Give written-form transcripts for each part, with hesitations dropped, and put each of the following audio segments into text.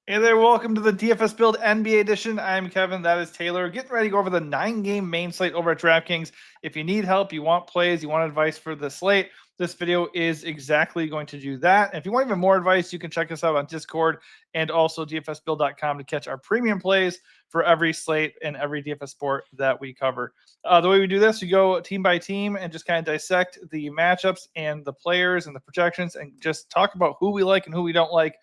Hey there, welcome to the DFS Build NBA edition. I'm Kevin, that is Taylor. Getting ready to go over the 9-game main slate over at DraftKings. If you need help, you want plays, you want advice for the slate, this video is exactly going to do that. And if you want even more advice, you can check us out on Discord and also dfsbuild.com to catch our premium plays for every slate and every DFS sport that we cover. The way we do this, we go team by team and just kind of dissect the matchups and the players and the projections and just talk about who we like and who we don't like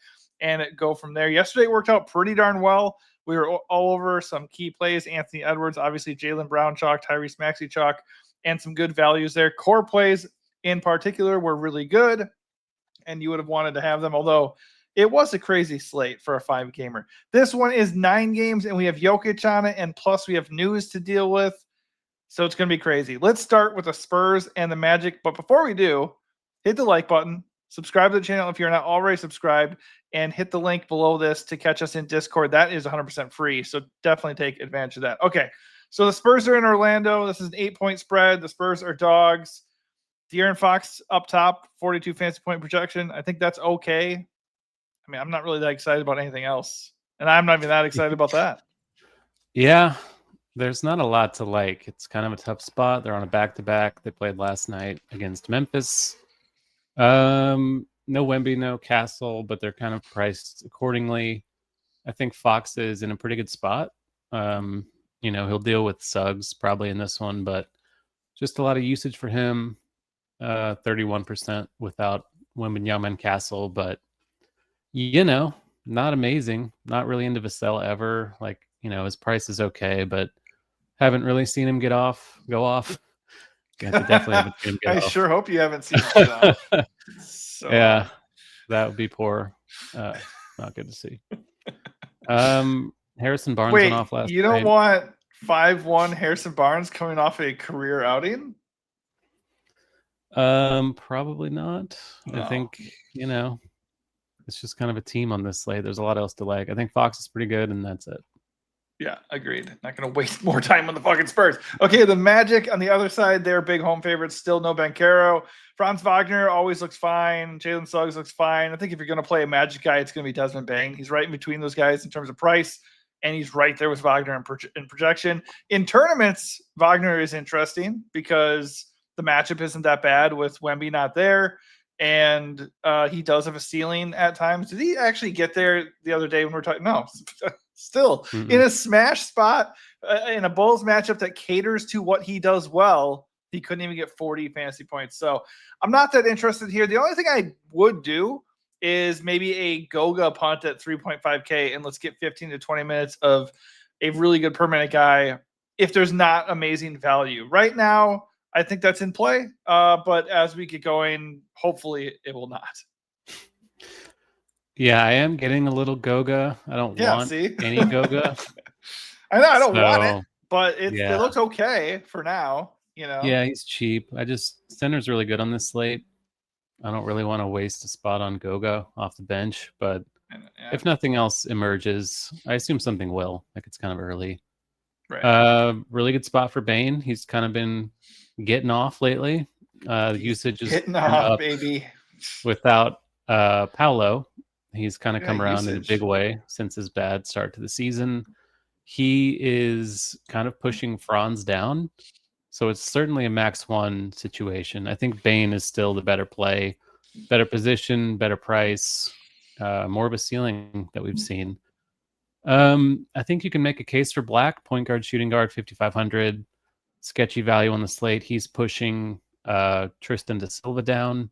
and go from there. Yesterday worked out pretty darn well. We were all over some key plays. Anthony Edwards, obviously Jaylen Brown chalk, Tyrese Maxey chalk, and some good values there. Core plays in particular were really good, and you would have wanted to have them, although it was a crazy slate for a 5-gamer. This one is 9 games, and we have Jokic on it, and plus we have news to deal with, so it's going to be crazy. Let's start with the Spurs and the Magic, but before we do, hit the like button, subscribe to the channel if you're not already subscribed, and hit the link below this to catch us in Discord. That is 100% free, so definitely take advantage of that. Okay, so the Spurs are in Orlando. This is an 8-point spread. The Spurs are dogs. De'Aaron Fox up top, 42 fantasy point projection. I think that's okay. I mean, I'm not really that excited about anything else, and I'm not even that excited about that. Yeah, there's not a lot to like. It's kind of a tough spot. They're on a back-to-back. They played last night against Memphis. No Wemby, no Castle, but they're kind of priced accordingly. I think Fox is in a pretty good spot. He'll deal with Suggs probably in this one, but just a lot of usage for him. 31% without Wembanyama and Castle, but not amazing. Not really into Vassell ever. His price is okay, but haven't really seen him go off. Definitely haven't seen him get off. Sure hope you haven't seen him get off. So, yeah, that would be poor. Not good to see. Harrison Barnes went off last night. You don't want 5-1 Harrison Barnes coming off a career outing? Probably not. No. I think, it's just kind of a team on this slate. There's a lot else to like. I think Fox is pretty good, and that's it. Yeah, agreed. Not going to waste more time on the fucking Spurs. Okay, the Magic on the other side, they're big home favorites. Still no Banchero. Franz Wagner always looks fine. Jalen Suggs looks fine. I think if you're going to play a Magic guy, it's going to be Desmond Bane. He's right in between those guys in terms of price, and he's right there with Wagner in projection. In tournaments, Wagner is interesting because the matchup isn't that bad with Wemby not there, and he does have a ceiling at times. Did he actually get there the other day when we were talking? No. Still in a smash spot in a Bulls matchup that caters to what he does well, he couldn't even get 40 fantasy points. So I'm not that interested here. The only thing I would do is maybe a Goga punt at 3.5K, and let's get 15 to 20 minutes of a really good permanent guy if there's not amazing value. Right now, I think that's in play, but as we get going, hopefully it will not. Yeah, I am getting a little Goga. I don't want any Goga. I know I don't want it, but it looks okay for now. Yeah, he's cheap. Center's really good on this slate. I don't really want to waste a spot on Goga off the bench, but if nothing else emerges, I assume something will. Like it's kind of early. Right. Really good spot for Bane. He's kind of been getting off lately. Usage is getting off, baby. Without Paolo. He's kind of come around in a big way since his bad start to the season. He is kind of pushing Franz down. So it's certainly a max 1 situation. I think Bane is still the better play, better position, better price, more of a ceiling that we've seen. I think you can make a case for Black, point guard, shooting guard, 5,500. Sketchy value on the slate. He's pushing Tristan da Silva down.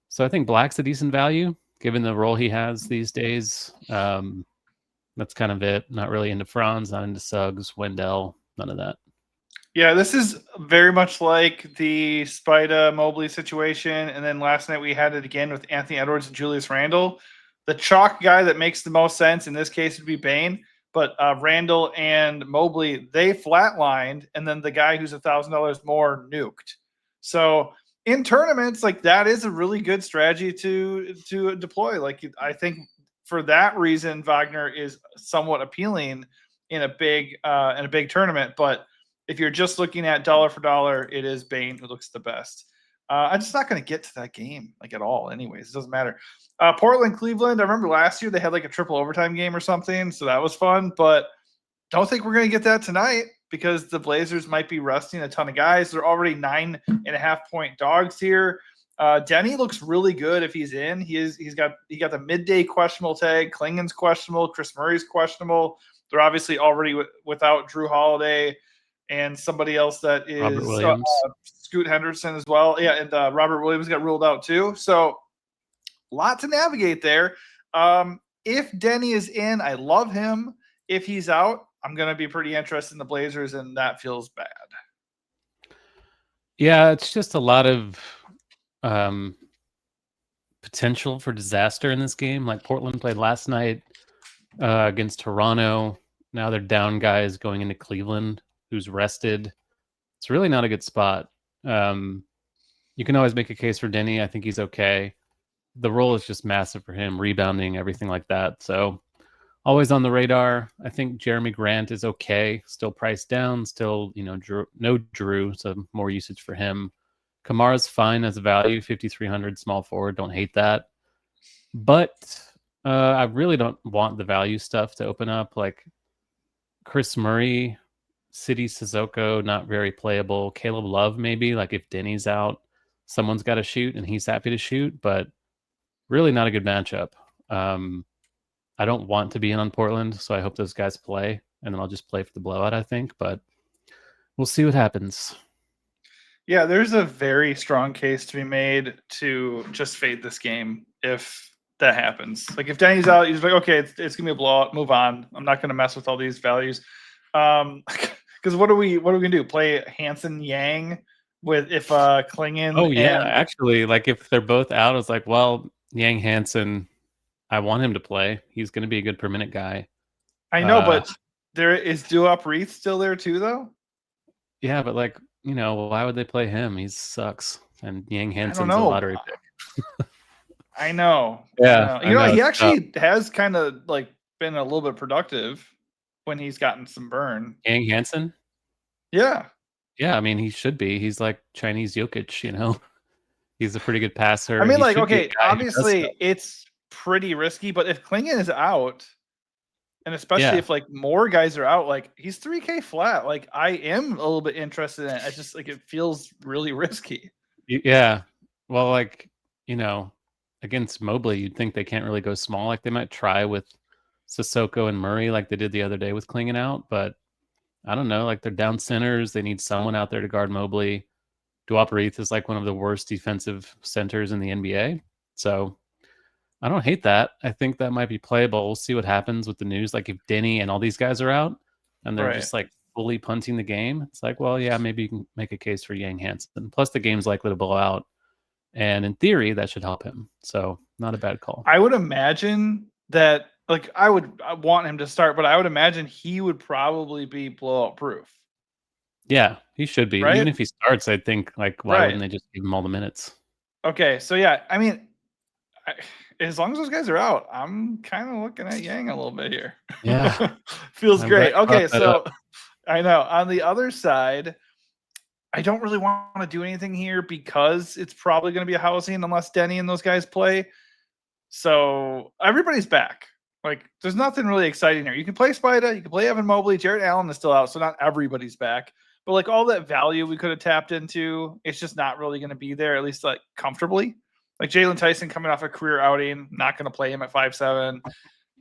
So I think Black's a decent value. Given the role he has these days, that's kind of it. Not really into Franz, not into Suggs, Wendell, none of that. Yeah, this is very much like the Spida Mobley situation. And then last night we had it again with Anthony Edwards and Julius Randle. The chalk guy that makes the most sense in this case would be Bane. But Randle and Mobley, they flatlined. And then the guy who's $1,000 more nuked. So in tournaments, like that is a really good strategy to deploy. Like I think for that reason, Wagner is somewhat appealing in a big tournament. But if you're just looking at dollar for dollar, it is Bane who looks the best. I'm just not going to get to that game like at all. Anyways, it doesn't matter. Portland, Cleveland. I remember last year they had like a triple overtime game or something, so that was fun. But don't think we're going to get that tonight because the Blazers might be resting a ton of guys. They're already 9.5-point dogs here. Denny looks really good if he's in. He got the midday questionable tag. Klingen's questionable. Chris Murray's questionable. They're obviously already without Drew Holiday and somebody else that is Robert Williams. Scoot Henderson as well. Yeah, and Robert Williams got ruled out too. So a lot to navigate there. If Denny is in, I love him. If he's out, I'm going to be pretty interested in the Blazers, and that feels bad. Yeah, it's just a lot of potential for disaster in this game. Like Portland played last night against Toronto. Now they're down guys going into Cleveland, who's rested. It's really not a good spot. You can always make a case for Denny. I think he's okay. The role is just massive for him, rebounding, everything like that. So always on the radar. I think Jeremy Grant is okay, still priced down, still, Drew, so more usage for him. Kamara's fine as a value, 5,300 small forward. Don't hate that. But I really don't want the value stuff to open up. Like Chris Murray, City Sissoko, not very playable. Caleb Love, maybe. Like if Denny's out, someone's got to shoot, and he's happy to shoot. But really not a good matchup. I don't want to be in on Portland, so I hope those guys play, and then I'll just play for the blowout, I think. But we'll see what happens. Yeah, there's a very strong case to be made to just fade this game if that happens. Like if Denny's out, he's like, okay, it's gonna be a blowout. Move on. I'm not gonna mess with all these values. Because what are we gonna do? Play Hansen Yang with if Klingen? Oh yeah, actually, like if they're both out, it's like, well, Yang Hansen, I want him to play. He's going to be a good per minute guy. I know, but there is Duop Reith still there too, though. Yeah, but like, why would they play him? He sucks, and Yang Hansen's a lottery pick. I know. Yeah, I know. He actually has kind of like been a little bit productive when he's gotten some burn. Yang Hansen. Yeah. Yeah, I mean, he should be. He's like Chinese Jokic, He's a pretty good passer. I mean, like, okay, obviously it's pretty risky, but if Klingen is out, and especially if like more guys are out, like he's 3K flat. Like I am a little bit interested in it. I just like it feels really risky. Yeah. Well, like, against Mobley, you'd think they can't really go small. Like they might try with Sissoko and Murray like they did the other day with Klingen out, but I don't know. Like they're down centers. They need someone out there to guard Mobley. Duop Reith is like one of the worst defensive centers in the NBA. So I don't hate that. I think that might be playable. We'll see what happens with the news. Like if Denny and all these guys are out and they're just like fully punting the game, it's like, well, yeah, maybe you can make a case for Yang Hansen. Plus the game's likely to blow out. And in theory, that should help him. So not a bad call. I would imagine that, like, I want him to start, but I would imagine he would probably be blowout proof. Yeah, he should be. Right? Even if he starts, I think, like, why wouldn't they just give him all the minutes? Okay, so yeah, I mean, as long as those guys are out, I'm kind of looking at Yang a little bit here. Yeah. Feels great. Okay, so I know. On the other side, I don't really want to do anything here because it's probably going to be a housing unless Denny and those guys play. So everybody's back. Like, there's nothing really exciting here. You can play Spida, you can play Evan Mobley, Jarrett Allen is still out, so not everybody's back. But like all that value we could have tapped into, it's just not really going to be there, at least like comfortably. Like Jalen Tyson coming off a career outing, not going to play him at 5'7".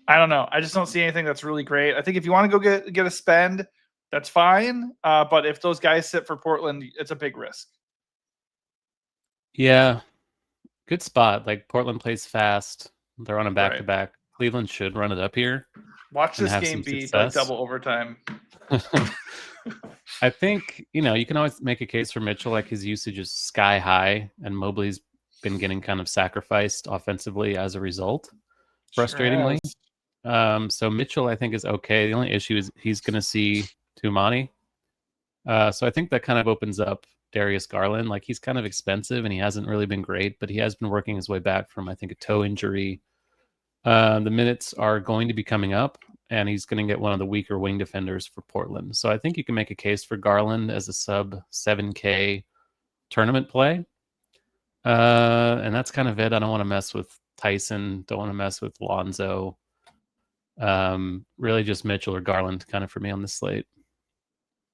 I don't know. I just don't see anything that's really great. I think if you want to go get a spend, that's fine. But if those guys sit for Portland, it's a big risk. Yeah. Good spot. Like Portland plays fast. They're on a back-to-back. Cleveland should run it up here. Watch this game be like double overtime. I think, you can always make a case for Mitchell. Like his usage is sky high, and Mobley's been getting kind of sacrificed offensively as a result, frustratingly. So Mitchell, I think, is okay. The only issue is he's going to see Tumani. So I think that kind of opens up Darius Garland. Like he's kind of expensive and he hasn't really been great, but he has been working his way back from, I think, a toe injury. The minutes are going to be coming up, and he's going to get one of the weaker wing defenders for Portland. So I think you can make a case for Garland as a sub 7K tournament play. And that's kind of it. I don't want to mess with Tyson. Don't want to mess with Lonzo. Really just Mitchell or Garland kind of for me on the slate.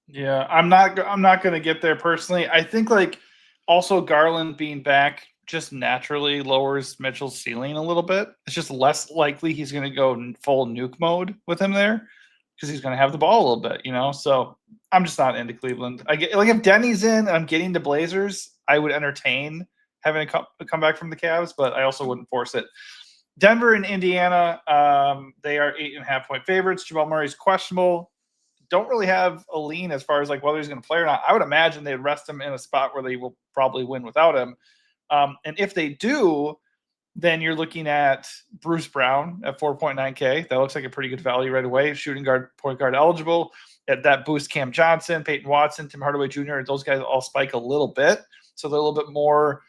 Yeah, I'm not going to get there personally. I think like also Garland being back just naturally lowers Mitchell's ceiling a little bit. It's just less likely he's going to go full nuke mode with him there because he's going to have the ball a little bit, you know. So I'm just not into Cleveland. I get like if Denny's in and I'm getting the Blazers, I would entertain having a comeback from the Cavs, but I also wouldn't force it. Denver and Indiana, they are 8.5-point favorites. Jamal Murray's questionable. Don't really have a lean as far as like whether he's going to play or not. I would imagine they'd rest him in a spot where they will probably win without him. And if they do, then you're looking at Bruce Brown at 4.9K. That looks like a pretty good value right away. Shooting guard, point guard eligible. That boosts Cam Johnson, Peyton Watson, Tim Hardaway Jr. Those guys all spike a little bit. So they're a little bit more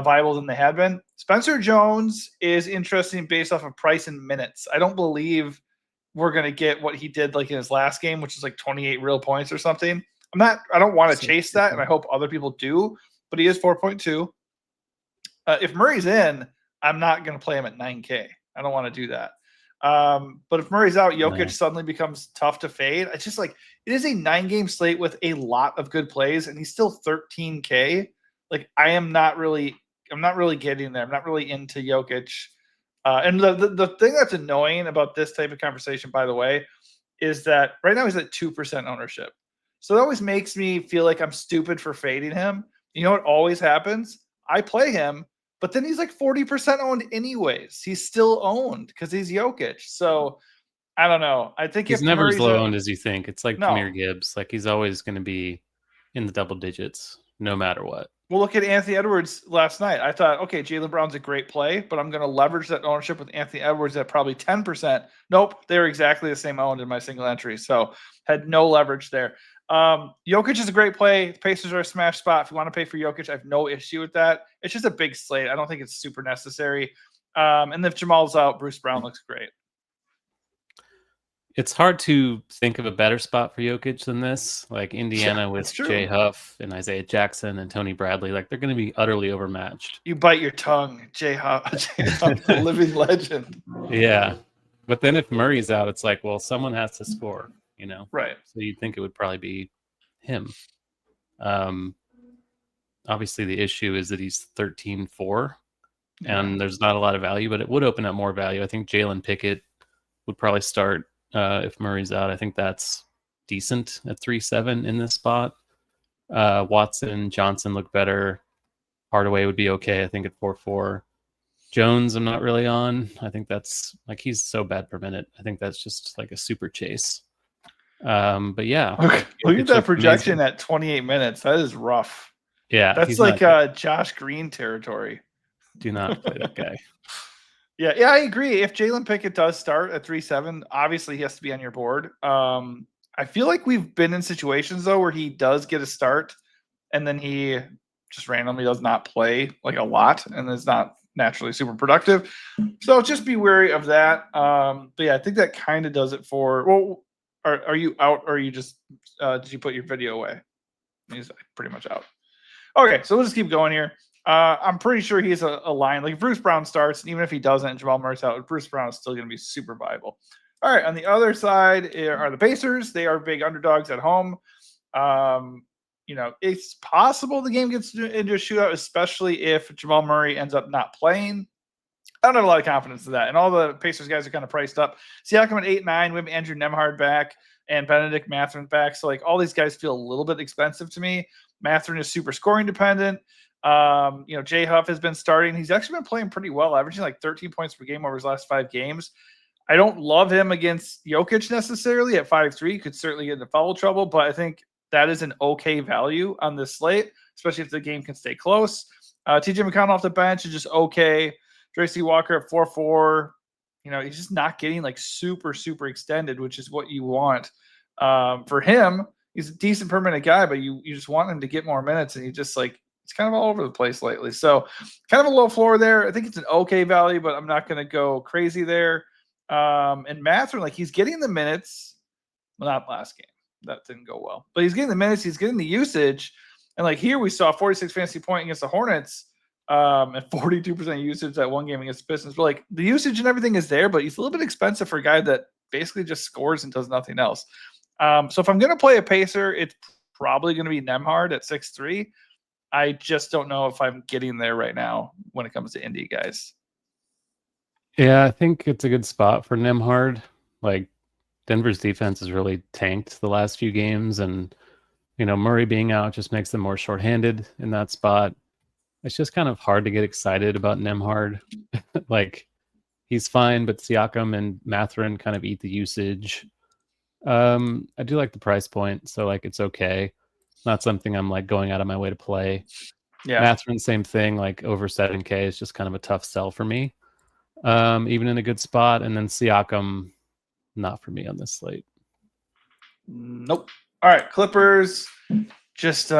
viable than they had been. Spencer Jones is interesting based off of price and minutes. I don't believe we're going to get what he did like in his last game, which is like 28 real points or something. I don't want to chase that, and I hope other people do, but he is 4.2. If Murray's in, I'm not going to play him at 9K. I don't want to do that. But if Murray's out, Jokic suddenly becomes tough to fade. It's just like it is a 9-game slate with a lot of good plays, and he's still 13K. Like I'm not really getting there. I'm not really into Jokic. And the thing that's annoying about this type of conversation, by the way, is that right now he's at 2% ownership. So that always makes me feel like I'm stupid for fading him. You know what always happens? I play him, but then he's like 40% owned anyways. He's still owned because he's Jokic. So I don't know. I think he's never as low owned as you think. It's like Jahmyr Gibbs. Like he's always going to be in the double digits no matter what. Well, look at Anthony Edwards last night. I thought, okay, Jaylen Brown's a great play, but I'm going to leverage that ownership with Anthony Edwards at probably 10%. Nope, they're exactly the same owned in my single entry. So had no leverage there. Jokic is a great play. The Pacers are a smash spot. If you want to pay for Jokic, I have no issue with that. It's just a big slate. I don't think it's super necessary. And if Jamal's out, Bruce Brown looks great. It's hard to think of a better spot for Jokic than this. Like Indiana with Jay Huff and Isaiah Jackson and Tony Bradley. Like they're going to be utterly overmatched. You bite your tongue, Jay Huff, the living legend. Yeah. But then if Murray's out, it's like, well, someone has to score, you know? Right. So you'd think it would probably be him. Obviously, the issue is that he's 13-4, and there's not a lot of value, but it would open up more value. I think Jalen Pickett would probably start if Murray's out. I think that's decent at 3.7 in this spot. Watson, Johnson look better. Hardaway would be okay, I think, at 4.4. Jones, I'm not really on. I think that's like he's so bad per minute. I think that's just like a super chase. But yeah, look at that projection at 28 minutes. That is rough. Yeah, that's like Josh Green territory. Do not play that guy. Yeah, I agree. If Jalen Pickett does start at 3.7, obviously he has to be on your board. I feel like we've been in situations though where he does get a start and then he just randomly does not play like a lot and is not naturally super productive. So just be wary of that. But yeah, I think that kind of does it for. Well, are you out or are you just did you put your video away? He's pretty much out. Okay, so we'll just keep going here. I'm pretty sure he's a line. Like if Bruce Brown starts, and even if he doesn't, Jamal Murray's out, Bruce Brown is still going to be super viable. All right, on the other side are the Pacers. They are big underdogs at home. You know, it's possible the game gets into a shootout, especially if Jamal Murray ends up not playing. I don't have a lot of confidence in that. And all the Pacers guys are kind of priced up. Siakam at 8.9. We have Andrew Nembhard back and Benedict Mathurin back. So, like, all these guys feel a little bit expensive to me. Mathurin is super scoring dependent. You know, Jay Huff has been starting. He's actually been playing pretty well, averaging like 13 points per game over his last 5 games. I don't love him against Jokic necessarily at 5.3. Could certainly get into foul trouble, but I think that is an okay value on this slate, especially if the game can stay close. TJ McConnell off the bench is just okay. Tracy Walker at 4.4. You know, he's just not getting like super, super extended, which is what you want. For him, he's a decent per minute guy, but you just want him to get more minutes, and he just like it's kind of all over the place lately. So kind of a low floor there. I think it's an okay value, but I'm not going to go crazy there. And Mathurin, like he's getting the minutes. Well, not last game. That didn't go well. But he's getting the minutes. He's getting the usage. And like here we saw 46 fantasy point against the Hornets. and 42% usage that one game against the Pistons. But like the usage and everything is there, but he's a little bit expensive for a guy that basically just scores and does nothing else. So if I'm going to play a pacer, it's probably going to be Nembhard at 6'3". I just don't know if I'm getting there right now when it comes to Indy guys. Yeah, I think it's a good spot for Nembhard. Like Denver's defense has really tanked the last few games, and Murray being out just makes them more shorthanded in that spot. It's just kind of hard to get excited about Nembhard. Like he's fine, but Siakam and Mathurin kind of eat the usage. I do like the price point, so like it's okay. Not something I'm like going out of my way to play. Yeah. Mathurin, same thing, like over 7K is just kind of a tough sell for me. Even in a good spot, and then Siakam, not for me on this slate. Nope. All right, Clippers just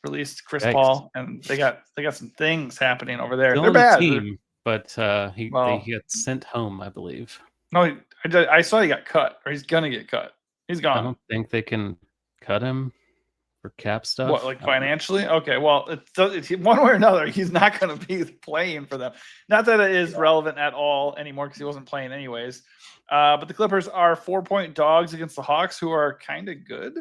released Chris Paul, and they got some things happening over there. Still They're bad, team, but he got sent home, I believe. No, I saw he got cut, or he's gonna get cut. He's gone. I don't think they can cut him for cap stuff. What, like financially? Okay, well, it's one way or another, he's not going to be playing for them. Not that it is relevant at all anymore because he wasn't playing anyways. But the Clippers are 4-point dogs against the Hawks, who are kind of good,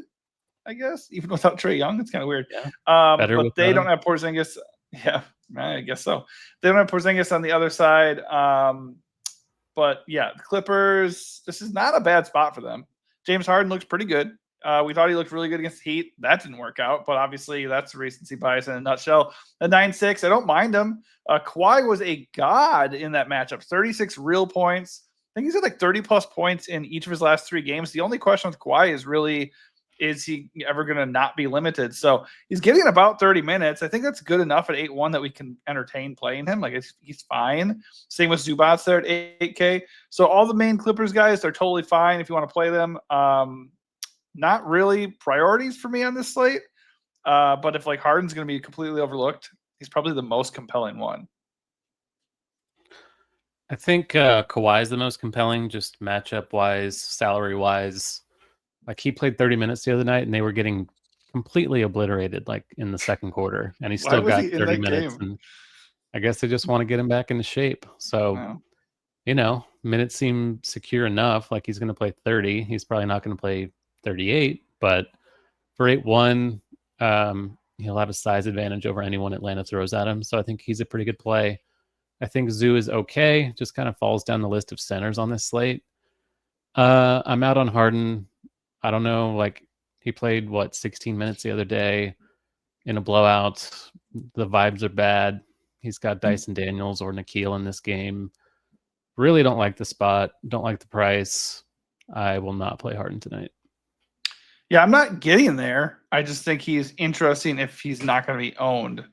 I guess, even without Trae Young. It's kind of weird. Yeah. But they don't have Porzingis. Yeah, I guess so. They don't have Porzingis on the other side. But yeah, the Clippers, this is not a bad spot for them. James Harden looks pretty good. We thought he looked really good against the Heat. That didn't work out, but obviously that's recency bias in a nutshell. The 9-6, I don't mind him. Kawhi was a god in that matchup. 36 real points. I think he's got like 30-plus points in each of his last 3 games. The only question with Kawhi is really, is he ever going to not be limited? So he's getting about 30 minutes. I think that's good enough at 8-1 that we can entertain playing him. Like he's fine. Same with Zubats there at 8K. So all the main Clippers guys, they're totally fine if you want to play them. Not really priorities for me on this slate. But if like Harden's going to be completely overlooked, he's probably the most compelling one. I think Kawhi is the most compelling, just matchup wise, salary wise. Like he played 30 minutes the other night, and they were getting completely obliterated, like in the second quarter, and he still got 30 minutes. And I guess they just want to get him back into shape. So, minutes seem secure enough. Like he's going to play 30. He's probably not going to play 38, but for 8-1, he'll have a size advantage over anyone Atlanta throws at him. So I think he's a pretty good play. I think Zoo is okay. Just kind of falls down the list of centers on this slate. I'm out on Harden. I don't know, like he played 16 minutes the other day in a blowout. The vibes are bad. He's got Dyson Daniels or Nikhil in this game. Really don't like the spot. Don't like the price. I will not play Harden tonight. Yeah, I'm not getting there. I just think he's interesting if he's not going to be owned.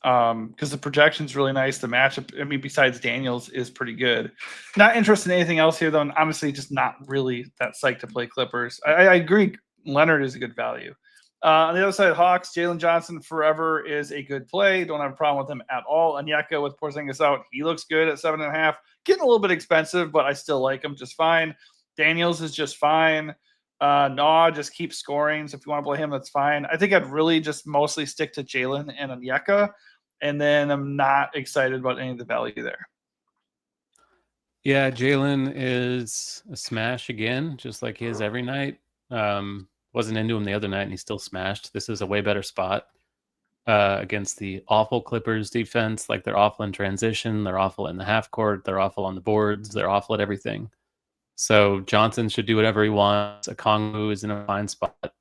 Because the projection's really nice. The matchup, I mean, besides Daniels, is pretty good. Not interested in anything else here, though. And honestly, just not really that psyched to play Clippers. I agree. Leonard is a good value. On the other side, Hawks, Jalen Johnson forever is a good play. Don't have a problem with him at all. Onyeka with Porzingis out, he looks good at 7.5. Getting a little bit expensive, but I still like him just fine. Daniels is just fine. Nah, just keep scoring. So if you want to play him, that's fine. I think I'd really just mostly stick to Jalen and Onyeka. And then I'm not excited about any of the value there. Yeah, Jalen is a smash again, just like he is every night. Wasn't into him the other night, and he still smashed. This is a way better spot against the awful Clippers defense. Like they're awful in transition, they're awful in the half court, they're awful on the boards, they're awful at everything. So Johnson should do whatever he wants. Okongwu is in a fine spot.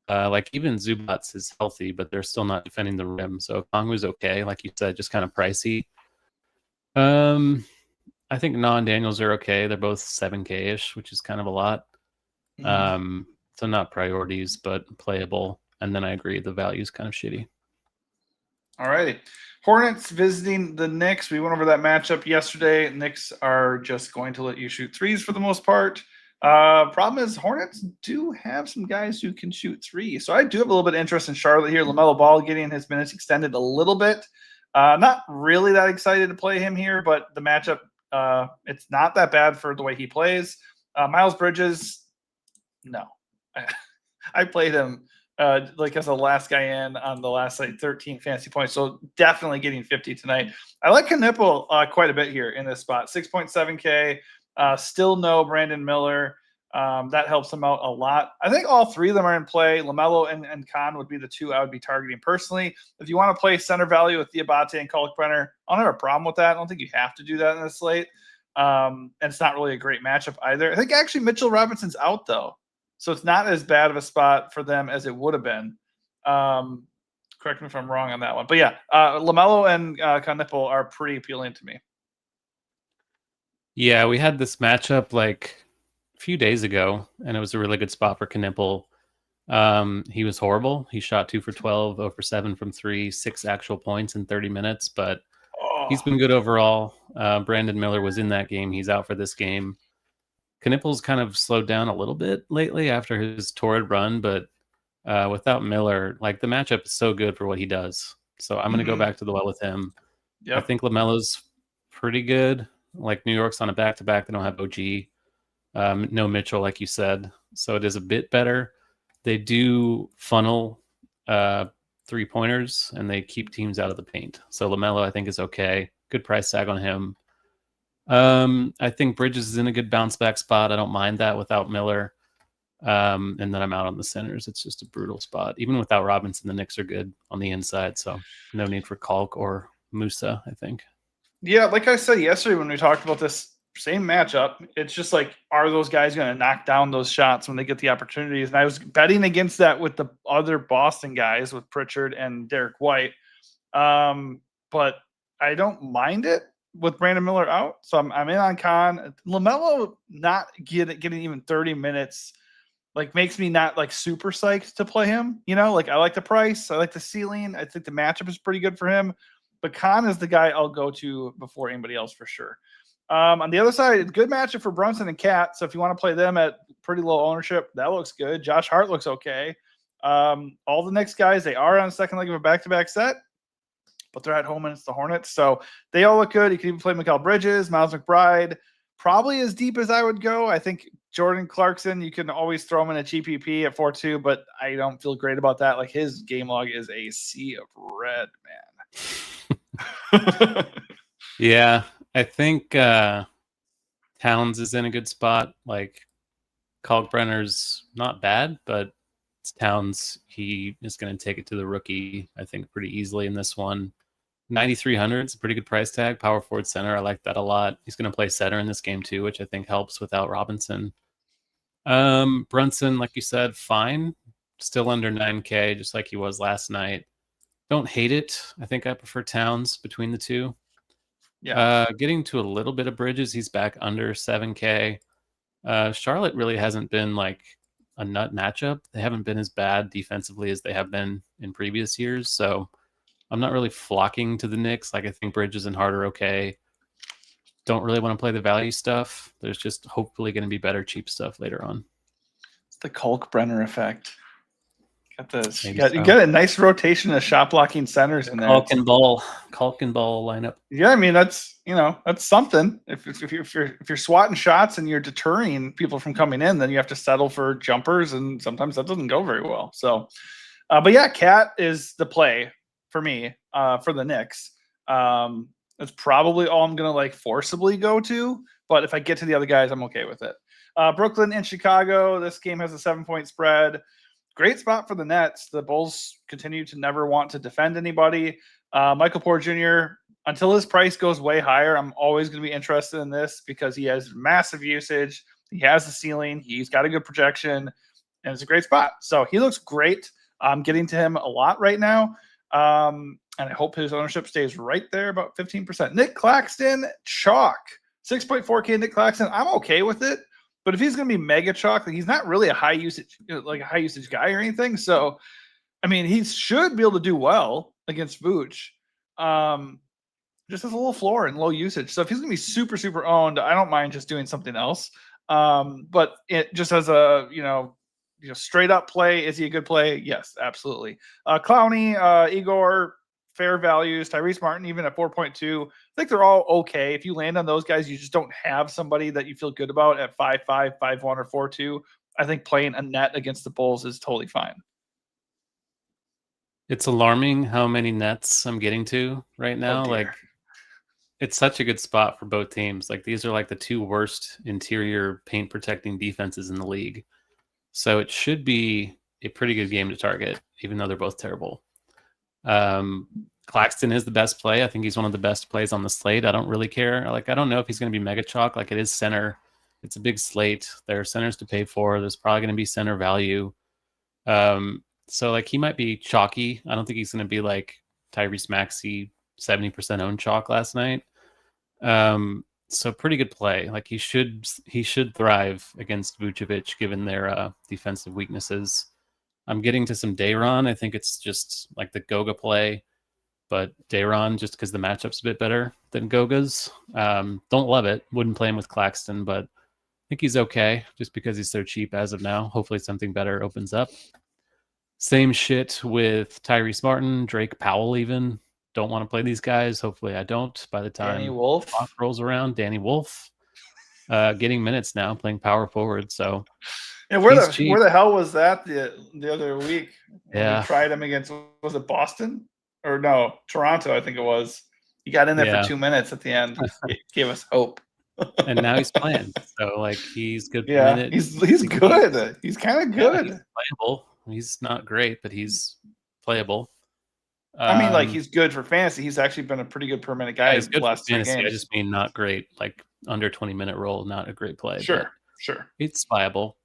Like even Zubats is healthy, but they're still not defending the rim. So Okongwu's okay, like you said, just kind of pricey. I think Na and Daniels are okay. They're both 7K-ish, which is kind of a lot. So not priorities, but playable. And then I agree, the value is kind of shitty. All righty. Hornets visiting the Knicks. We went over that matchup yesterday. Knicks are just going to let you shoot threes for the most part. Problem is Hornets do have some guys who can shoot threes. So I do have a little bit of interest in Charlotte here. LaMelo Ball getting his minutes extended a little bit. Not really that excited to play him here, but the matchup, it's not that bad for the way he plays. Miles Bridges, no. I played him like as the last guy in on the last 13 fantasy points. So definitely getting 50 tonight. I like Knipple quite a bit here in this spot. 6.7K. Still no Brandon Miller. That helps him out a lot. I think all three of them are in play. LaMelo and Khan would be the two I would be targeting personally. If you want to play center value with Diabate and Kalkbrenner, I don't have a problem with that. I don't think you have to do that in the slate. And it's not really a great matchup either. I think actually Mitchell Robinson's out though. So it's not as bad of a spot for them as it would have been. Correct me if I'm wrong on that one. But yeah, LaMelo and Knipple are pretty appealing to me. Yeah, we had this matchup like a few days ago, and it was a really good spot for Knipple. He was horrible. He shot 2 for 12, 0 for 7 from 3, 6 actual points in 30 minutes, but he's been good overall. Brandon Miller was in that game. He's out for this game. Knipple's kind of slowed down a little bit lately after his torrid run, but without Miller, like the matchup is so good for what he does. So I'm going to go back to the well with him. Yep. I think LaMelo's pretty good. Like New York's on a back-to-back. They don't have OG. No Mitchell, like you said. So it is a bit better. They do funnel three-pointers, and they keep teams out of the paint. So LaMelo, I think, is okay. Good price tag on him. I think Bridges is in a good bounce back spot. I don't mind that without Miller. And then I'm out on the centers. It's just a brutal spot. Even without Robinson, the Knicks are good on the inside. So no need for Kalk or Musa, I think. Yeah, like I said yesterday when we talked about this same matchup, it's just like, are those guys going to knock down those shots when they get the opportunities? And I was betting against that with the other Boston guys, with Pritchard and Derek White. But I don't mind it with Brandon Miller out. So I'm in on Khan. LaMelo not getting even 30 minutes like makes me not like super psyched to play him. You know, like I like the price. I like the ceiling. I think the matchup is pretty good for him. But Khan is the guy I'll go to before anybody else for sure. On the other side, it's a good matchup for Brunson and Cat. So if you want to play them at pretty low ownership, that looks good. Josh Hart looks okay. All the next guys, they are on a second leg of a back-to-back set, but they're at home and it's the Hornets. So they all look good. You can even play Mikal Bridges, Miles McBride, probably as deep as I would go. I think Jordan Clarkson, you can always throw him in a GPP at 4-2, but I don't feel great about that. Like his game log is a sea of red, man. Yeah, I think Towns is in a good spot. Like Kalkbrenner's not bad, but it's Towns. He is going to take it to the rookie, I think, pretty easily in this one. 9,300 is a pretty good price tag. Power forward center, I like that a lot. He's going to play center in this game too, which I think helps without Robinson. Brunson, like you said, fine. Still under 9K, just like he was last night. Don't hate it. I think I prefer Towns between the two. Yeah. Getting to a little bit of Bridges, he's back under 7K. Charlotte really hasn't been like a nut matchup. They haven't been as bad defensively as they have been in previous years. So I'm not really flocking to the Knicks. Like I think Bridges and Hart are okay. Don't really want to play the value stuff. There's just hopefully going to be better cheap stuff later on. It's the Kalkbrenner effect. Got this. You got a nice rotation of shot blocking centers in there. Kalk and ball lineup. Yeah, I mean that's something. If you're swatting shots and you're deterring people from coming in, then you have to settle for jumpers, and sometimes that doesn't go very well. So, but yeah, Cat is the play for me for the Knicks. That's probably all I'm gonna like forcibly go to. But if I get to the other guys, I'm okay with it. Brooklyn and Chicago. This game has a 7-point spread. Great spot for the Nets. The Bulls continue to never want to defend anybody. Michael Porter Jr., until his price goes way higher, I'm always going to be interested in this because he has massive usage. He has the ceiling. He's got a good projection, and it's a great spot. So he looks great. I'm getting to him a lot right now, and I hope his ownership stays right there, about 15%. Nick Claxton, chalk. 6.4K Nick Claxton. I'm okay with it. But if he's going to be mega chalk, he's not really a high usage guy or anything. So, I mean, he should be able to do well against Vooch. Just has a little floor and low usage. So if he's going to be super, super owned, I don't mind just doing something else. But it just has a, straight up play. Is he a good play? Yes, absolutely. Clowney, Igor, fair values. Tyrese Martin, even at 4.2. I think they're all okay. If you land on those guys, you just don't have somebody that you feel good about at 5.5, 5.1, or 4.2. I think playing a net against the Bulls is totally fine. It's alarming how many nets I'm getting to right now. Like, it's such a good spot for both teams. Like, these are like the two worst interior paint protecting defenses in the league. So it should be a pretty good game to target, even though they're both terrible. Claxton is the best play. I think he's one of the best plays on the slate. I don't really care. Like, I don't know if he's going to be mega chalk. Like, it is center. It's a big slate. There are centers to pay for. There's probably going to be center value. So like he might be chalky. I don't think he's going to be like Tyrese Maxey 70% owned chalk last night. So pretty good play. Like he should thrive against Vucevic given their defensive weaknesses. I'm getting to some Dayron. I think it's just like the Goga play, but Dayron just because the matchup's a bit better than Goga's. Don't love it. Wouldn't play him with Claxton, but I think he's okay just because he's so cheap as of now. Hopefully something better opens up. Same shit with Tyrese Martin, Drake Powell even. Don't want to play these guys. Hopefully I don't by the time Danny Wolf clock rolls around. Danny Wolf getting minutes now, playing power forward. So yeah, where the hell was that the other week? Yeah. We tried him against, was it Boston? Or no, Toronto, I think it was. He got in there for 2 minutes at the end. It gave us hope. And now he's playing. So like he's good per yeah, minute. He's good. He's kind of good. Yeah, he's playable. He's not great, but he's playable. I mean, like he's good for fantasy. He's actually been a pretty good per minute guy. He's good last for fantasy. games. I just mean not great, like under 20-minute roll, not a great play. Sure. It's viable.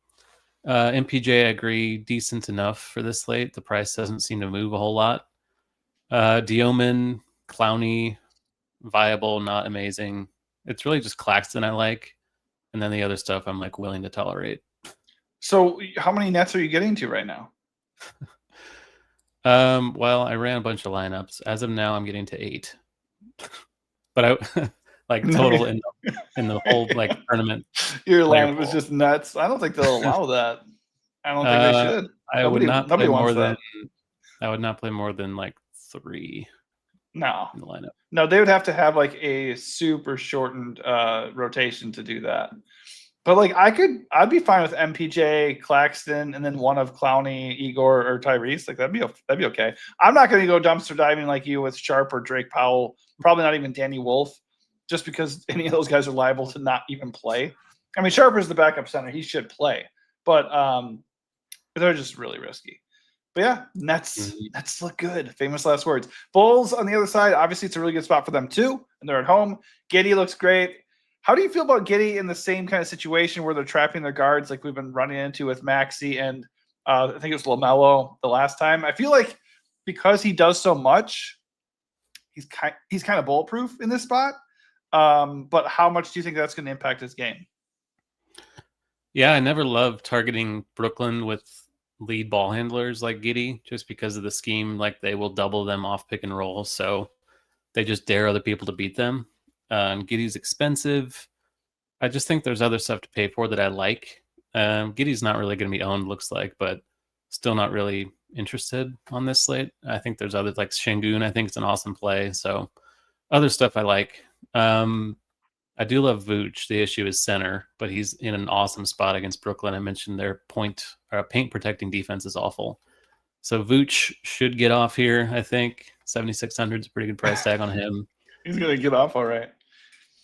MPJ, I agree, decent enough for this slate. The price doesn't seem to move a whole lot. Dioman, Clowney, viable, not amazing. It's really just Claxton I like, and then the other stuff I'm like willing to tolerate. So how many nets are you getting to right now? Well, I ran a bunch of lineups. As of now, I'm getting to 8. But I like total in the whole like tournament. Your lineup was just nuts. I don't think they'll allow that. I don't think they should. I would not play more than I would not play more than like 3. No. In the lineup. No, they would have to have like a super shortened rotation to do that. But like I'd be fine with MPJ, Claxton, and then one of Clowney, Igor, or Tyrese. Like that'd be okay. I'm not going to go dumpster diving like you with Sharp or Drake Powell. Probably not even Danny Wolf, just because any of those guys are liable to not even play. I mean, Sharp is the backup center; he should play, but they're just really risky. But yeah, Nets look good. Famous last words. Bulls on the other side, obviously it's a really good spot for them too, and they're at home. Giddey looks great. How do you feel about Giddey in the same kind of situation where they're trapping their guards like we've been running into with Maxey and I think it was LaMelo the last time? I feel like because he does so much, he's kind of bulletproof in this spot. But how much do you think that's going to impact his game? Yeah, I never loved targeting Brooklyn with lead ball handlers like Giddey just because of the scheme. Like they will double them off pick and roll, so they just dare other people to beat them. Giddey's expensive. I just think there's other stuff to pay for that I like. Giddey's not really going to be owned, looks like, but still not really interested on this slate. I think there's others like Şengün. I think it's an awesome play. So other stuff I like. I do love Vooch. The issue is center, but he's in an awesome spot against Brooklyn. I mentioned their paint protecting defense is awful. So Vooch should get off here, I think. 7,600 is a pretty good price tag on him. He's going to get off all right.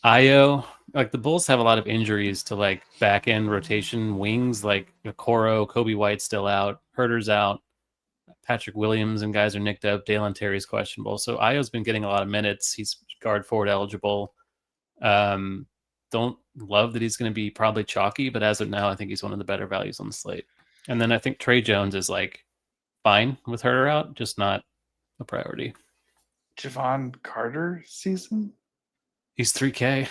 Io, like the Bulls have a lot of injuries to like back end rotation wings, like Okoro, Kobe White's still out, Herter's out, Patrick Williams and guys are nicked up, Dalen Terry's questionable. So Io's been getting a lot of minutes. He's guard forward eligible. Don't love that he's going to be probably chalky, but as of now, I think he's one of the better values on the slate. And then I think Trey Jones is like fine with Herter out, just not a priority. Javon Carter season? He's 3K.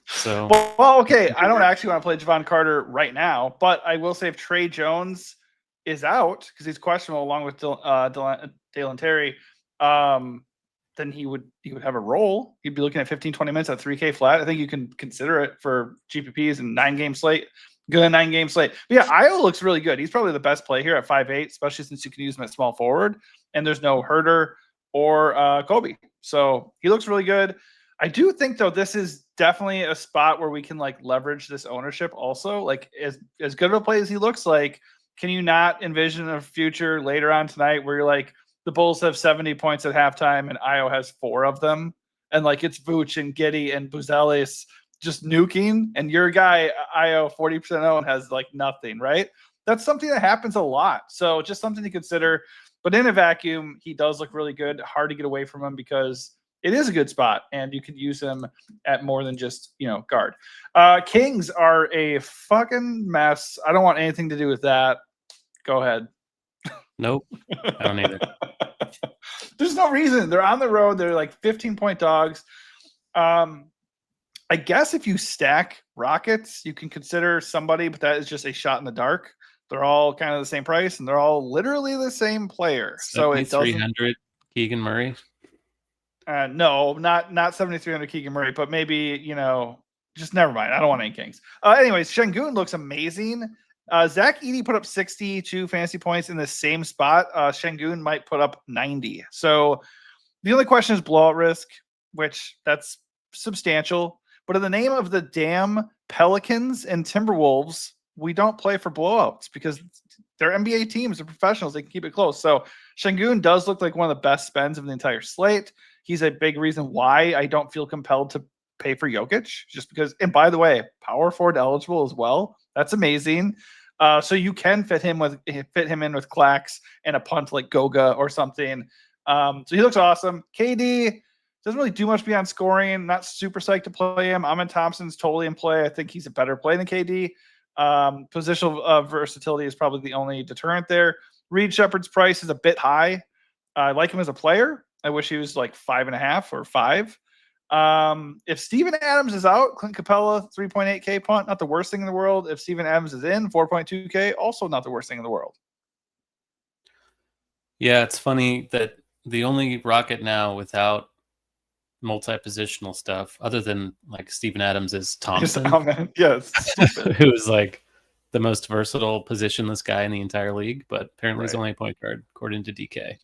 So well, okay. I don't actually want to play Javon Carter right now, but I will say if Trey Jones is out because he's questionable along with Dalen Terry, then he would have a role. He'd be looking at 15, 20 minutes at 3K flat. I think you can consider it for GPPs and 9-game slate. Good 9-game slate. But yeah, Io looks really good. He's probably the best play here at 5'8", especially since you can use him at small forward. And there's no Herter or Kobe. So he looks really good. I do think, though, this is definitely a spot where we can like leverage this ownership also. Like as good of a play as he looks like, can you not envision a future later on tonight where you're like, the Bulls have 70 points at halftime and Io has 4 of them. And like it's Vooch and Giddey and Buzelis just nuking, and your guy Io 40% owned has like nothing, right? That's something that happens a lot. So just something to consider. But in a vacuum, he does look really good. Hard to get away from him because it is a good spot, and you could use him at more than just, guard. Kings are a fucking mess. I don't want anything to do with that. Go ahead. Nope. I don't either. There's no reason. They're on the road. They're like 15-point dogs. I guess if you stack Rockets, you can consider somebody, but that is just a shot in the dark. They're all kind of the same price, and they're all literally the same player. So it doesn't. 300 Keegan Murray. No, not 7,300 Keegan Murray, but maybe just never mind. I don't want any Kings. Anyways, Şengün looks amazing. Zach Edey put up 62 fantasy points in the same spot. Şengün might put up 90. So the only question is blowout risk, which that's substantial. But in the name of the damn Pelicans and Timberwolves, we don't play for blowouts because they're NBA teams, they're professionals, they can keep it close. So Şengün does look like one of the best spends of the entire slate. He's a big reason why I don't feel compelled to pay for Jokic, just because, and by the way, power forward eligible as well. That's amazing. So you can fit him in with Clax and a punt like Goga or something. So he looks awesome. KD doesn't really do much beyond scoring. Not super psyched to play him. Amen Thompson's totally in play. I think he's a better play than KD. Positional versatility is probably the only deterrent there. Reed Shepherd's price is a bit high. I like him as a player. I wish he was like 5.5 or 5. If Steven Adams is out, Clint Capella, 3.8K punt, not the worst thing in the world. If Steven Adams is in, 4.2K, also not the worst thing in the world. Yeah, it's funny that the only Rocket now without multi-positional stuff, other than like Steven Adams, is Thompson. Yes. Who is like the most versatile positionless guy in the entire league, but apparently he's only a point guard, according to DK.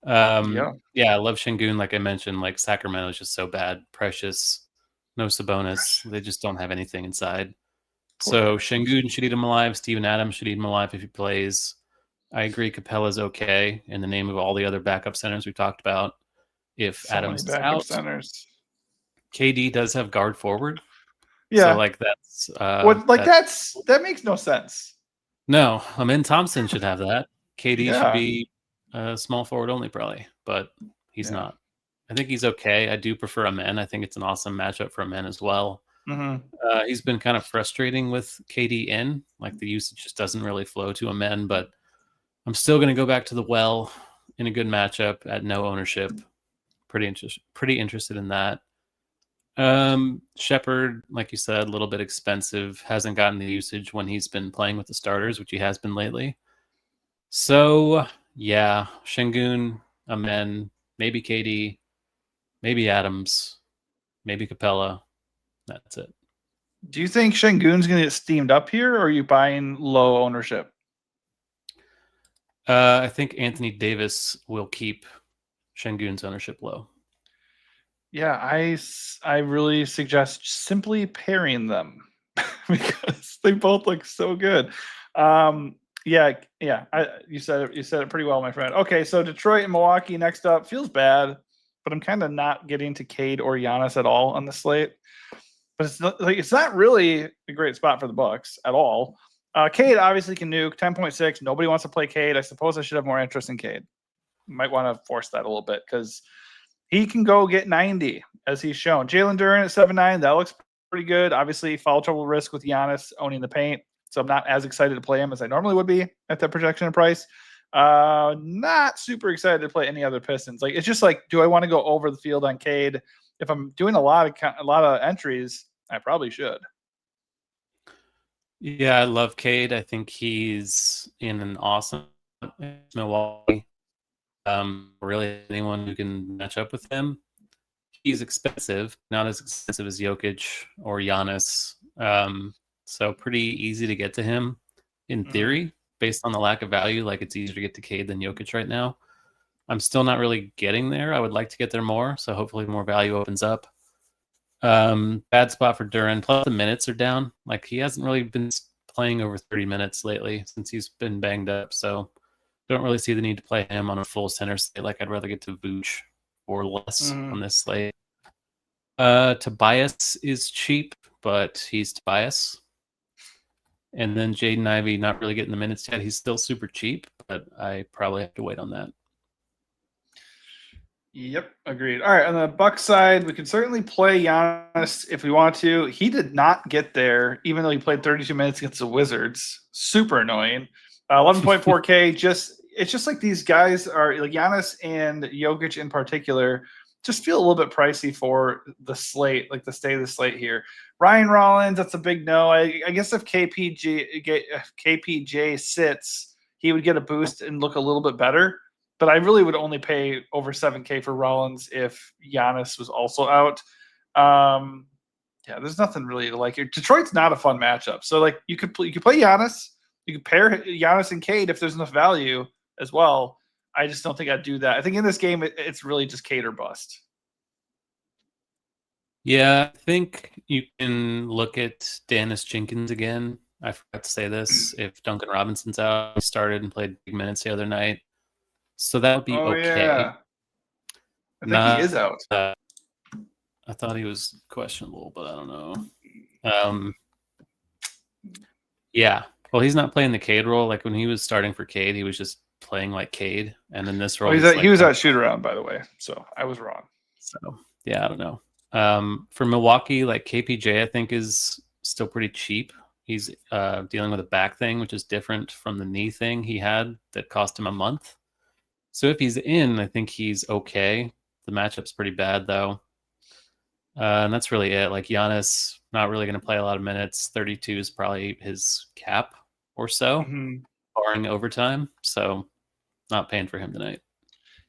Yeah, I love Şengün. Like I mentioned, like Sacramento is just so bad. Precious, no Sabonis. They just don't have anything inside. So Şengün should eat him alive. Steven Adams should eat him alive if he plays. I agree Capella's okay in the name of all the other backup centers we talked about. If Adams is out, centers. KD does have guard forward. Yeah. So like that's that makes no sense. No, Amen Thompson should have that. KD should be small forward only probably, but he's not. I think he's okay. I do prefer Amen. I think it's an awesome matchup for Amen as well. Mm-hmm. He's been kind of frustrating with KD in, like the usage just doesn't really flow to Amen, but I'm still going to go back to the well in a good matchup at no ownership. Pretty interested in that. Shepherd, like you said, a little bit expensive, hasn't gotten the usage when he's been playing with the starters, which he has been lately. So yeah, Şengün, Amen, maybe KD, maybe Adams, maybe Capella. That's it. Do you think Şengün's going to get steamed up here, or are you buying low ownership? I think Anthony Davis will keep Şengün's ownership low. Yeah, I really suggest simply pairing them because they both look so good. You said it pretty well, my friend. Okay, so Detroit and Milwaukee next up. Feels bad, but I'm kind of not getting to Cade or Giannis at all on the slate. But it's not really a great spot for the Bucks at all. Cade obviously can nuke 10.6. Nobody wants to play Cade. I suppose I should have more interest in Cade. Might want to force that a little bit because he can go get 90 as he's shown. Jalen Duren at 7.9. That looks pretty good. Obviously, foul trouble risk with Giannis owning the paint. So I'm not as excited to play him as I normally would be at that projection price. Not super excited to play any other Pistons. Like it's just like, do I want to go over the field on Cade? If I'm doing a lot of entries, I probably should. Yeah, I love Cade. I think he's in an awesome Milwaukee. Really anyone who can match up with him. He's expensive, not as expensive as Jokic or Giannis. So pretty easy to get to him in theory, based on the lack of value. Like it's easier to get to Cade than Jokic right now. I'm still not really getting there. I would like to get there more, so hopefully more value opens up. Bad spot for Duren. Plus the minutes are down. Like he hasn't really been playing over 30 minutes lately since he's been banged up. So don't really see the need to play him on a full center slate. Like I'd rather get to Vooch or less on this slate. Tobias is cheap, but he's Tobias. And then Jaden Ivey, not really getting the minutes yet. He's still super cheap, but I probably have to wait on that. Yep, agreed. All right, on the Bucks side, we can certainly play Giannis if we want to. He did not get there, even though he played 32 minutes against the Wizards. Super annoying. 11.4K. It's just like these guys are like Giannis and Jokic in particular. Just feel a little bit pricey for the slate, like the state of the slate here. Ryan Rollins, that's a big no. I guess if KPJ sits, he would get a boost and look a little bit better. But I really would only pay over 7K for Rollins if Giannis was also out. Yeah, there's nothing really to like here. Detroit's not a fun matchup. So like you could play Giannis. You could pair Giannis and Cade if there's enough value as well. I just don't think I'd do that. I think in this game, it's really just Cade or bust. Yeah, I think you can look at Dennis Jenkins again. I forgot to say this. If Duncan Robinson's out, he started and played big minutes the other night. So that would be okay. Yeah. I think he is out. I thought he was questionable, but I don't know. Yeah. Well, he's not playing the Cade role. Like when he was starting for Cade, he was just playing like Cade. And then this role, he was at shoot around, by the way. So I was wrong. So yeah, I don't know. For Milwaukee, like KPJ, I think is still pretty cheap. He's dealing with a back thing, which is different from the knee thing he had that cost him a month. So if he's in, I think he's okay. The matchup's pretty bad, though. And that's really it. Like Giannis, not really going to play a lot of minutes. 32 is probably his cap or so, barring overtime. So not paying for him tonight.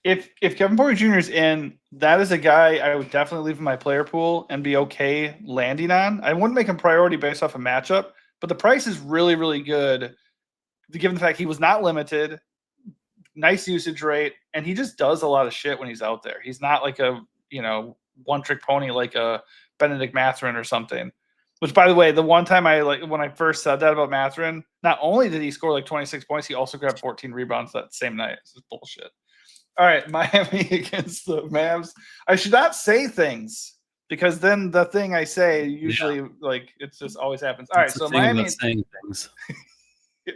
If Kevin Porter Jr. is in, that is a guy I would definitely leave in my player pool and be okay landing on. I wouldn't make him priority based off a matchup, but the price is really, really good given the fact he was not limited. Nice usage rate, and he just does a lot of shit when he's out there. He's not like a, one-trick pony like a Benedict Mathurin or something. Which, by the way, the one time when I first said that about Mathurin, not only did he score like 26 points, he also grabbed 14 rebounds that same night. This is bullshit. All right, Miami against the Mavs. I should not say things because then the thing I say usually it just always happens. All right, so Miami saying things. Yeah.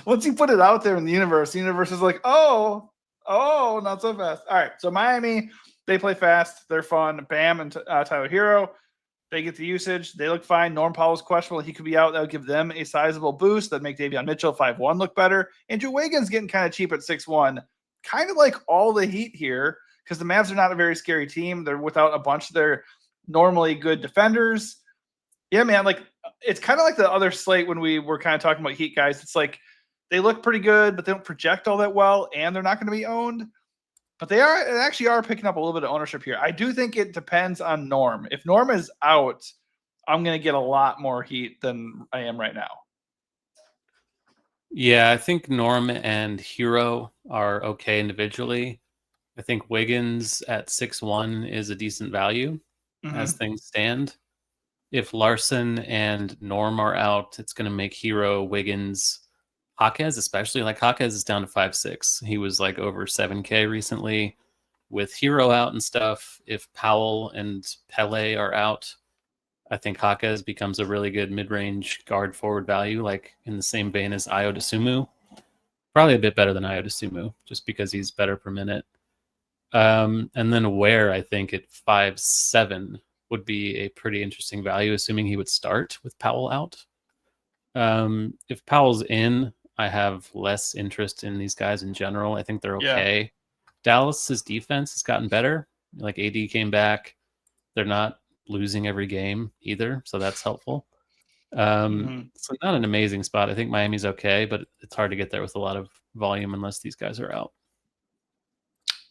Once you put it out there in the universe is like, oh, not so fast. All right, so Miami, they play fast. They're fun. Bam and Tyler Hero, they get the usage. They look fine. Norm Powell's questionable. He could be out. That would give them a sizable boost. That'd make Davion Mitchell 5'1" look better. Andrew Wiggins getting kind of cheap at 6'1". Kind of like all the heat here because the Mavs are not a very scary team. They're without a bunch of their normally good defenders. Yeah, man, like it's kind of like the other slate when we were kind of talking about Heat guys. It's like they look pretty good, but they don't project all that well, and they're not going to be owned. But they actually are picking up a little bit of ownership here. I do think it depends on Norm. If Norm is out, I'm going to get a lot more heat than I am right now. Yeah, I think Norm and Hero are okay individually. I think Wiggins at 6'1" is a decent value as things stand. If Larson and Norm are out, it's going to make Hero, Wiggins, Jaquez, especially. Like Jaquez is down to 5'6". He was like over 7K recently. With Hero out and stuff, if Powell and Pele are out, I think Jaquez becomes a really good mid-range guard forward value, like in the same vein as Ayo Dosunmu. Probably a bit better than Ayo Dosunmu, just because he's better per minute. And then Ware, I think at 5'7", would be a pretty interesting value, assuming he would start with Powell out. If Powell's in, I have less interest in these guys in general. I think they're okay. Yeah. Dallas's defense has gotten better. Like AD came back. They're not losing every game either, so that's helpful. So not an amazing spot. I think Miami's okay, but it's hard to get there with a lot of volume unless these guys are out.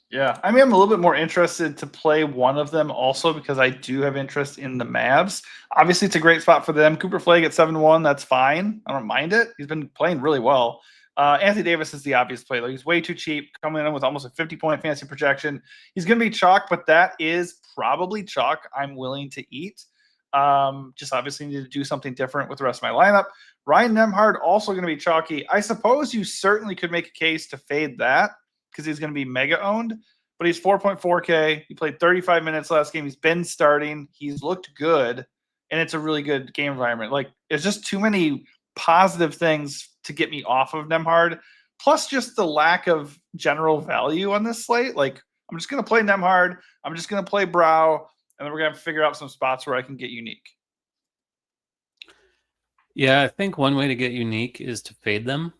Yeah, I mean, I'm a little bit more interested to play one of them also because I do have interest in the Mavs. Obviously, it's a great spot for them. Cooper Flagg at 7-1, that's fine. I don't mind it. He's been playing really well. Anthony Davis is the obvious play, though. He's way too cheap, coming in with almost a 50-point fantasy projection. He's going to be chalk, but that is probably chalk I'm willing to eat. Just obviously need to do something different with the rest of my lineup. Ryan Nembhard also going to be chalky. I suppose you certainly could make a case to fade that because he's going to be mega owned, but he's 4.4K. He played 35 minutes last game. He's been starting. He's looked good, and it's a really good game environment. Like, it's just too many positive things to get me off of Nembhard, plus just the lack of general value on this slate. Like, I'm just going to play Nembhard. I'm just going to play Brow, and then we're going to figure out some spots where I can get unique. Yeah, I think one way to get unique is to fade them,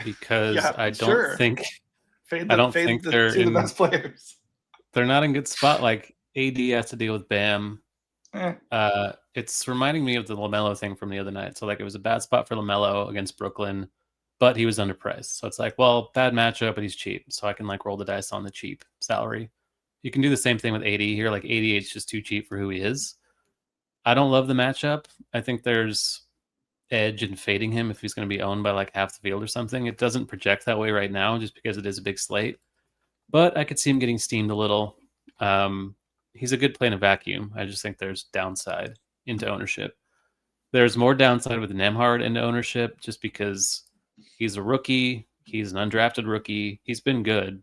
because I don't think they're the best players. They're not in good spot. Like, AD has to deal with Bam. It's reminding me of the LaMelo thing from the other night. So, like, it was a bad spot for LaMelo against Brooklyn, but he was underpriced. So it's like, well, bad matchup, but he's cheap. So I can, like, roll the dice on the cheap salary. You can do the same thing with AD here. Like, 88 is just too cheap for who he is. I don't love the matchup. I think there's edge in fading him if he's going to be owned by like half the field or something. It doesn't project that way right now just because it is a big slate, but I could see him getting steamed a little. He's a good play in a vacuum. I just think there's downside into ownership. There's more downside with Nembhard into ownership just because he's a rookie. He's an undrafted rookie. He's been good.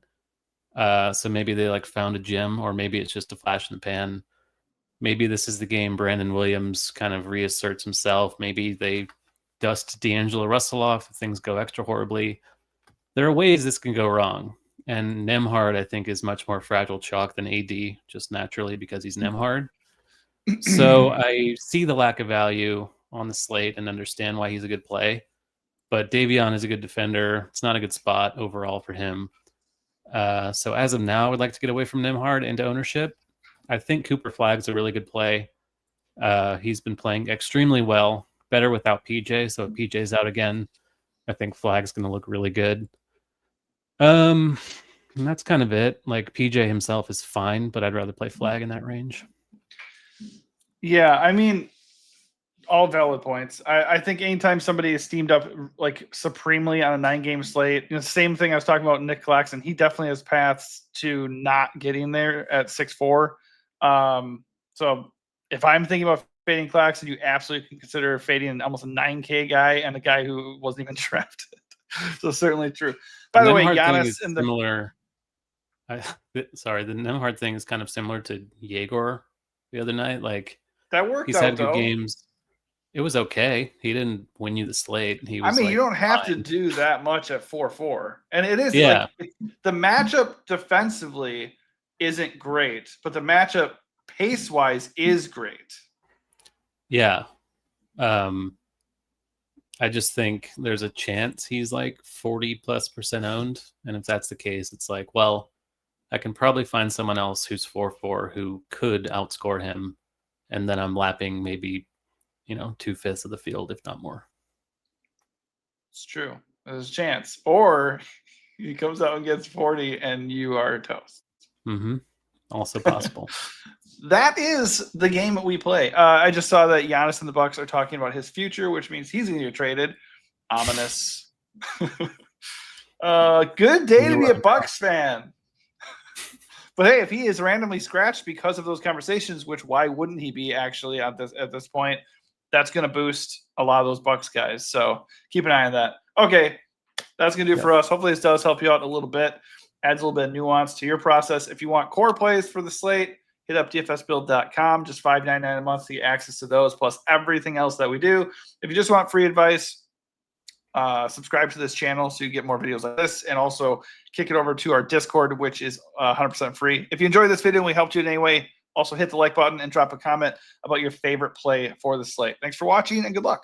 So maybe they like found a gem, or maybe it's just a flash in the pan. Maybe this is the game Brandon Williams kind of reasserts himself. Maybe they dust D'Angelo Russell off if things go extra horribly. There are ways this can go wrong. And Nembhard, I think, is much more fragile chalk than AD, just naturally because he's Nembhard. So I see the lack of value on the slate and understand why he's a good play. But Davion is a good defender. It's not a good spot overall for him. So as of now, I would like to get away from Nembhard into ownership. I think Cooper Flagg's a really good play. He's been playing extremely well, better without PJ. So if PJ's out again, I think Flagg's going to look really good. And that's kind of it. Like, PJ himself is fine, but I'd rather play Flagg in that range. Yeah, I mean, all valid points. I think anytime somebody is steamed up like supremely on a 9-game slate, same thing I was talking about Nick Claxton. He definitely has paths to not getting there at 6'4". So if I'm thinking about fading Claxton, you absolutely can consider fading almost a 9K guy and a guy who wasn't even drafted. So certainly true. By the way, Giannis in the similar. The Nembhard thing is kind of similar to Yegor the other night. Like, that worked. He's had good games. It was okay. He didn't win you the slate. He was. You don't have to do that much at 4-4, and it is. Yeah. Like, the matchup defensively isn't great, but the matchup pace-wise is great. Yeah. I just think there's a chance he's like 40+% owned, and if that's the case, it's like, well, I can probably find someone else who's 4-4 who could outscore him, and then I'm lapping maybe 2/5 of the field, if not more. It's true. There's a chance. Or he comes out and gets 40 and you are toast. Mm-hmm. Also possible. That is the game that we play. I just saw that Giannis and the Bucks are talking about his future, which means he's going to get traded. Ominous. Good day to be a Bucks fan. But hey, if he is randomly scratched because of those conversations, which why wouldn't he be actually at this point? That's going to boost a lot of those Bucks guys. So keep an eye on that. Okay, that's going to do it for us. Hopefully this does help you out a little bit. Adds a little bit of nuance to your process. If you want core plays for the slate, hit up dfsbuild.com. Just $5.99 a month to get access to those, plus everything else that we do. If you just want free advice, subscribe to this channel so you get more videos like this, and also kick it over to our Discord, which is 100% free. If you enjoyed this video and we helped you in any way, also hit the like button and drop a comment about your favorite play for the slate. Thanks for watching and good luck.